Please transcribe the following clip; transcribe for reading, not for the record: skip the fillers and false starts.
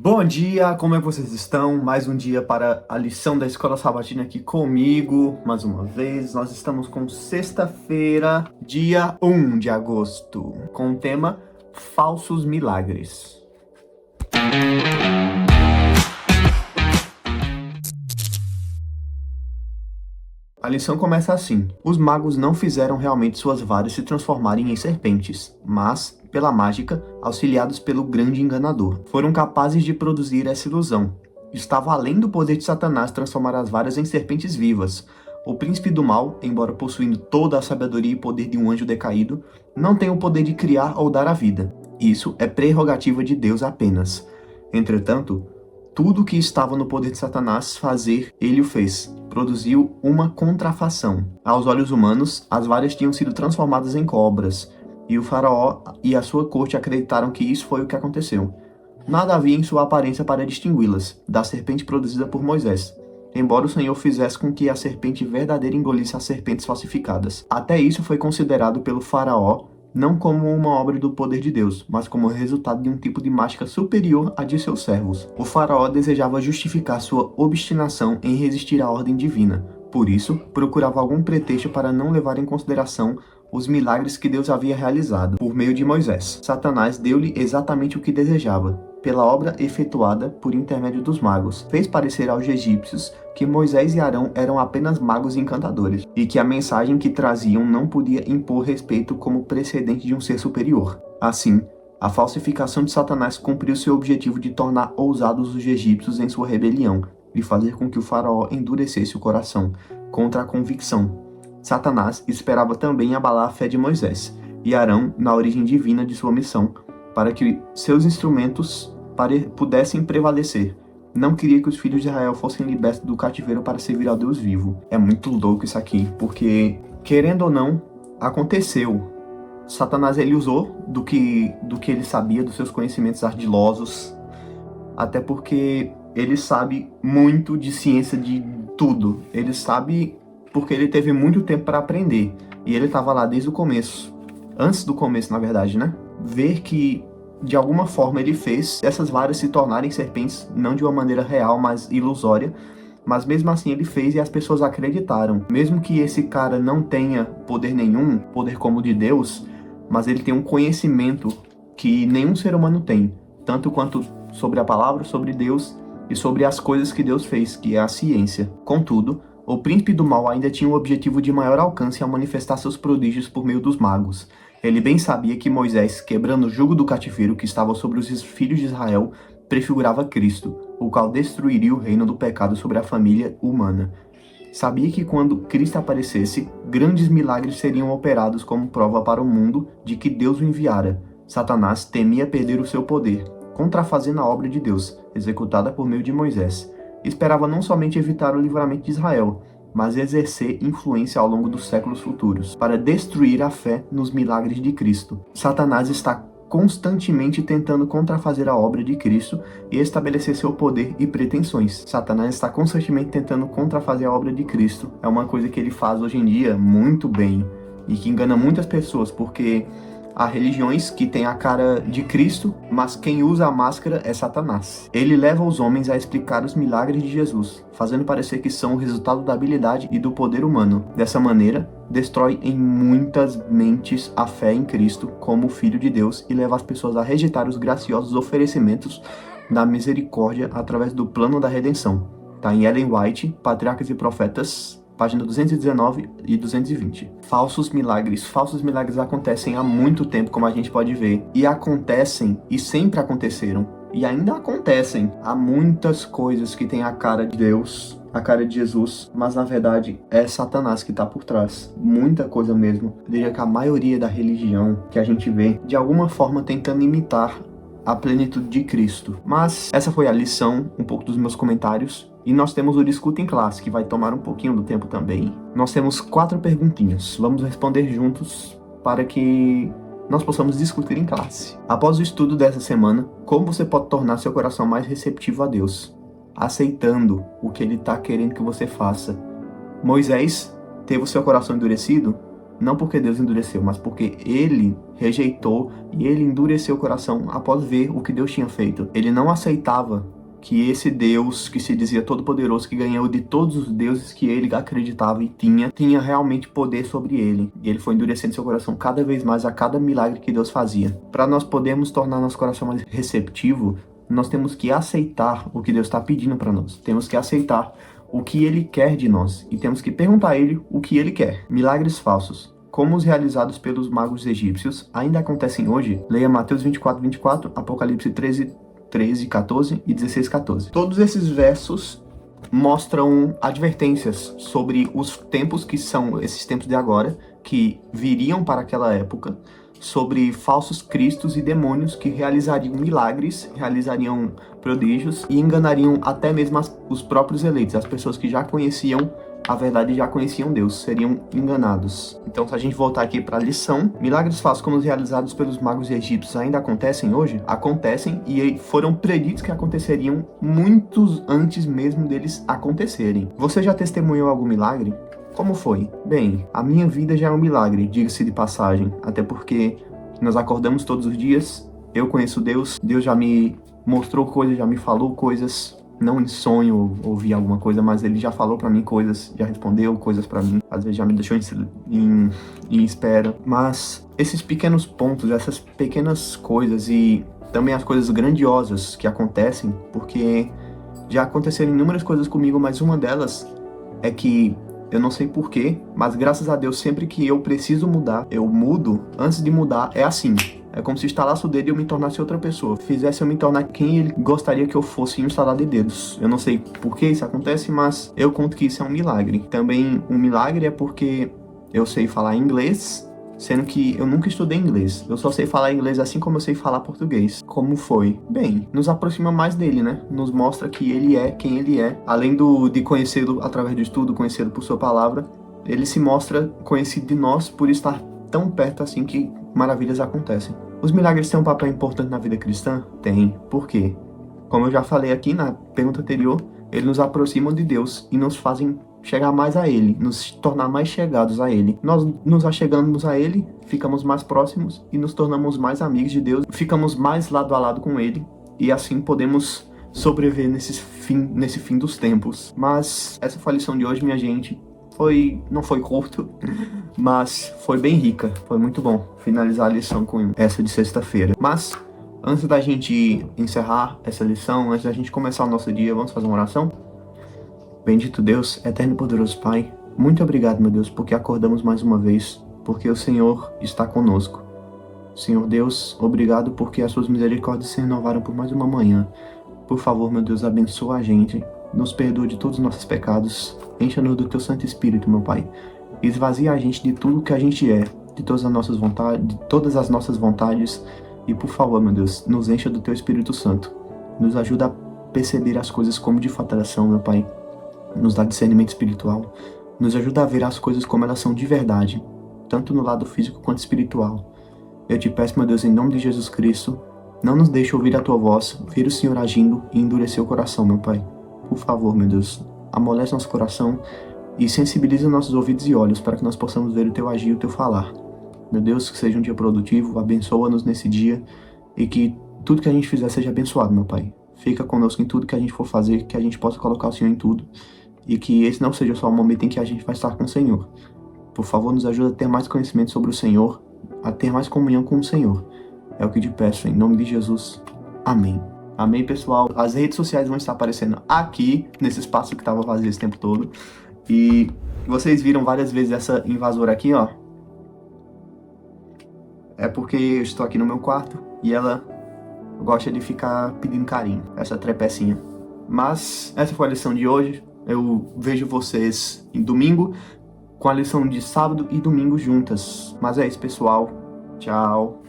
Bom dia, como é que vocês estão? Mais um dia para a lição da Escola Sabatina aqui comigo, mais uma vez. Nós estamos com sexta-feira, dia 1 de agosto, com o tema Falsos Milagres. A lição começa assim: os magos não fizeram realmente suas varas se transformarem em serpentes, mas, pela mágica, auxiliados pelo grande enganador, foram capazes de produzir essa ilusão. Estava além do poder de Satanás transformar as varas em serpentes vivas. O príncipe do mal, embora possuindo toda a sabedoria e poder de um anjo decaído, não tem o poder de criar ou dar a vida. Isso é prerrogativa de Deus apenas. Entretanto, tudo o que estava no poder de Satanás fazer, ele o fez. Produziu uma contrafação. Aos olhos humanos, as varas tinham sido transformadas em cobras, e o faraó e a sua corte acreditaram que isso foi o que aconteceu. Nada havia em sua aparência para distingui-las da serpente produzida por Moisés, embora o Senhor fizesse com que a serpente verdadeira engolisse as serpentes falsificadas. Até isso foi considerado pelo faraó não como uma obra do poder de Deus, mas como resultado de um tipo de mágica superior à de seus servos. O faraó desejava justificar sua obstinação em resistir à ordem divina. Por isso, procurava algum pretexto para não levar em consideração os milagres que Deus havia realizado por meio de Moisés. Satanás deu-lhe exatamente o que desejava. Pela obra efetuada por intermédio dos magos, fez parecer aos egípcios que Moisés e Arão eram apenas magos e encantadores, e que a mensagem que traziam não podia impor respeito como precedente de um ser superior. Assim, a falsificação de Satanás cumpriu seu objetivo de tornar ousados os egípcios em sua rebelião, e fazer com que o faraó endurecesse o coração contra a convicção. Satanás esperava também abalar a fé de Moisés e Arão na origem divina de sua missão, para que seus instrumentos pudessem prevalecer. Não queria que os filhos de Israel fossem libertos do cativeiro para servir ao Deus vivo. É muito louco isso aqui, porque, querendo ou não, aconteceu. Satanás ele usou do que ele sabia, dos seus conhecimentos ardilosos, até porque ele sabe muito de ciência de tudo. Ele sabe porque ele teve muito tempo para aprender, e ele estava lá desde o começo. Antes do começo, na verdade, né? Ver que de alguma forma ele fez essas varas se tornarem serpentes, não de uma maneira real, mas ilusória, mas mesmo assim ele fez e as pessoas acreditaram. Mesmo que esse cara não tenha poder nenhum, poder como o de Deus, mas ele tem um conhecimento que nenhum ser humano tem, tanto quanto sobre a palavra, sobre Deus e sobre as coisas que Deus fez, que é a ciência. Contudo, o príncipe do mal ainda tinha um objetivo de maior alcance ao manifestar seus prodígios por meio dos magos. Ele bem sabia que Moisés, quebrando o jugo do cativeiro que estava sobre os filhos de Israel, prefigurava Cristo, o qual destruiria o reino do pecado sobre a família humana. Sabia que quando Cristo aparecesse, grandes milagres seriam operados como prova para o mundo de que Deus o enviara. Satanás temia perder o seu poder, contrafazendo a obra de Deus, executada por meio de Moisés. Esperava não somente evitar o livramento de Israel, mas exercer influência ao longo dos séculos futuros, para destruir a fé nos milagres de Cristo. Satanás está constantemente tentando contrafazer a obra de Cristo e estabelecer seu poder e pretensões. Satanás está constantemente tentando contrafazer a obra de Cristo. É uma coisa que ele faz hoje em dia muito bem e que engana muitas pessoas, porque há religiões que têm a cara de Cristo, mas quem usa a máscara é Satanás. Ele leva os homens a explicar os milagres de Jesus, fazendo parecer que são o resultado da habilidade e do poder humano. Dessa maneira, destrói em muitas mentes a fé em Cristo como Filho de Deus e leva as pessoas a rejeitar os graciosos oferecimentos da misericórdia através do plano da redenção. Está em Ellen White, Patriarcas e Profetas, página 219 e 220. Falsos milagres. Falsos milagres acontecem há muito tempo, como a gente pode ver. E acontecem, e sempre aconteceram. E ainda acontecem. Há muitas coisas que têm a cara de Deus, a cara de Jesus, mas na verdade é Satanás que está por trás. Muita coisa mesmo. Eu diria que a maioria da religião que a gente vê, de alguma forma tentando imitar a plenitude de Cristo. Mas essa foi a lição, um pouco dos meus comentários. E nós temos o Discuta em Classe, que vai tomar um pouquinho do tempo também. Nós temos 4 perguntinhas. Vamos responder juntos para que nós possamos discutir em classe. Após o estudo dessa semana, como você pode tornar seu coração mais receptivo a Deus? Aceitando o que Ele está querendo que você faça. Moisés teve o seu coração endurecido? Não porque Deus endureceu, mas porque ele rejeitou e ele endureceu o coração após ver o que Deus tinha feito. Ele não aceitava que esse Deus que se dizia todo-poderoso, que ganhou de todos os deuses que ele acreditava e tinha realmente poder sobre ele. E ele foi endurecendo seu coração cada vez mais a cada milagre que Deus fazia. Para nós podermos tornar nosso coração mais receptivo, nós temos que aceitar o que Deus está pedindo para nós. Temos que aceitar o que ele quer de nós. E temos que perguntar a ele o que ele quer. Milagres falsos, como os realizados pelos magos egípcios, ainda acontecem hoje. Leia Mateus 24:24, Apocalipse 13:14 e 16:14. Todos esses versos mostram advertências sobre os tempos que são esses tempos de agora, que viriam para aquela época, sobre falsos cristos e demônios que realizariam milagres, realizariam prodígios e enganariam até mesmo os próprios eleitos, as pessoas que já conheciam a verdade e já conheciam Deus, seriam enganados. Então, se a gente voltar aqui para a lição, milagres falsos como os realizados pelos magos egípcios ainda acontecem hoje? Acontecem e foram preditos que aconteceriam muitos antes mesmo deles acontecerem. Você já testemunhou algum milagre? Como foi? Bem, a minha vida já é um milagre, diga-se de passagem, até porque nós acordamos todos os dias, eu conheço Deus, Deus já me mostrou coisas, já me falou coisas, não em sonho ouvir alguma coisa, mas ele já falou pra mim coisas, já respondeu coisas pra mim, às vezes já me deixou em espera. Mas esses pequenos pontos, essas pequenas coisas e também as coisas grandiosas que acontecem, porque já aconteceram inúmeras coisas comigo, mas uma delas é que eu não sei porquê, mas graças a Deus, sempre que eu preciso mudar, eu mudo. Antes de mudar, é assim. É como se estalasse o dedo e eu me tornasse outra pessoa. Fizesse eu me tornar quem ele gostaria que eu fosse em um estalar de dedos. Eu não sei por que isso acontece, mas eu conto que isso é um milagre. Também um milagre é porque eu sei falar inglês, sendo que eu nunca estudei inglês. Eu só sei falar inglês assim como eu sei falar português. Como foi? Bem, nos aproxima mais dele, né? Nos mostra que ele é quem ele é. Além de conhecê-lo através do estudo, conhecê-lo por sua palavra, ele se mostra conhecido de nós por estar tão perto assim que maravilhas acontecem. Os milagres têm um papel importante na vida cristã? Tem. Por quê? Como eu já falei aqui na pergunta anterior, eles nos aproximam de Deus e nos fazem chegar mais a Ele, nos tornar mais chegados a Ele. Nós nos achegamos a Ele, ficamos mais próximos e nos tornamos mais amigos de Deus, ficamos mais lado a lado com Ele e assim podemos sobreviver nesse fim dos tempos. Mas essa foi a lição de hoje, minha gente. Não foi curto, mas foi bem rica, foi muito bom finalizar a lição com essa de sexta-feira. Mas antes da gente encerrar essa lição, antes da gente começar o nosso dia, vamos fazer uma oração? Bendito Deus, eterno e poderoso Pai, muito obrigado, meu Deus, porque acordamos mais uma vez, porque o Senhor está conosco. Senhor Deus, obrigado porque as suas misericórdias se renovaram por mais uma manhã. Por favor, meu Deus, abençoa a gente, nos perdoa de todos os nossos pecados, encha-nos do teu Santo Espírito, meu Pai. Esvazia a gente de tudo que a gente é, de todas as nossas vontades, e por favor, meu Deus, nos encha do teu Espírito Santo. Nos ajuda a perceber as coisas como de fato elas são, meu Pai. Nos dá discernimento espiritual, nos ajuda a ver as coisas como elas são de verdade, tanto no lado físico quanto espiritual. Eu te peço, meu Deus, em nome de Jesus Cristo, não nos deixe ouvir a tua voz, ver o Senhor agindo e endurecer o coração, meu Pai. Por favor, meu Deus, amolece nosso coração e sensibiliza nossos ouvidos e olhos para que nós possamos ver o teu agir e o teu falar. Meu Deus, que seja um dia produtivo, abençoa-nos nesse dia e que tudo que a gente fizer seja abençoado, meu Pai. Fica conosco em tudo que a gente for fazer, que a gente possa colocar o Senhor em tudo. E que esse não seja só o momento em que a gente vai estar com o Senhor. Por favor, nos ajuda a ter mais conhecimento sobre o Senhor, a ter mais comunhão com o Senhor. É o que te peço, em nome de Jesus. Amém. Amém, pessoal. As redes sociais vão estar aparecendo aqui, nesse espaço que estava vazio esse tempo todo. E vocês viram várias vezes essa invasora aqui, ó. É porque eu estou aqui no meu quarto e ela gosta de ficar pedindo carinho, essa trepecinha. Mas essa foi a lição de hoje. Eu vejo vocês em domingo com a lição de sábado e domingo juntas. Mas é isso, pessoal. Tchau.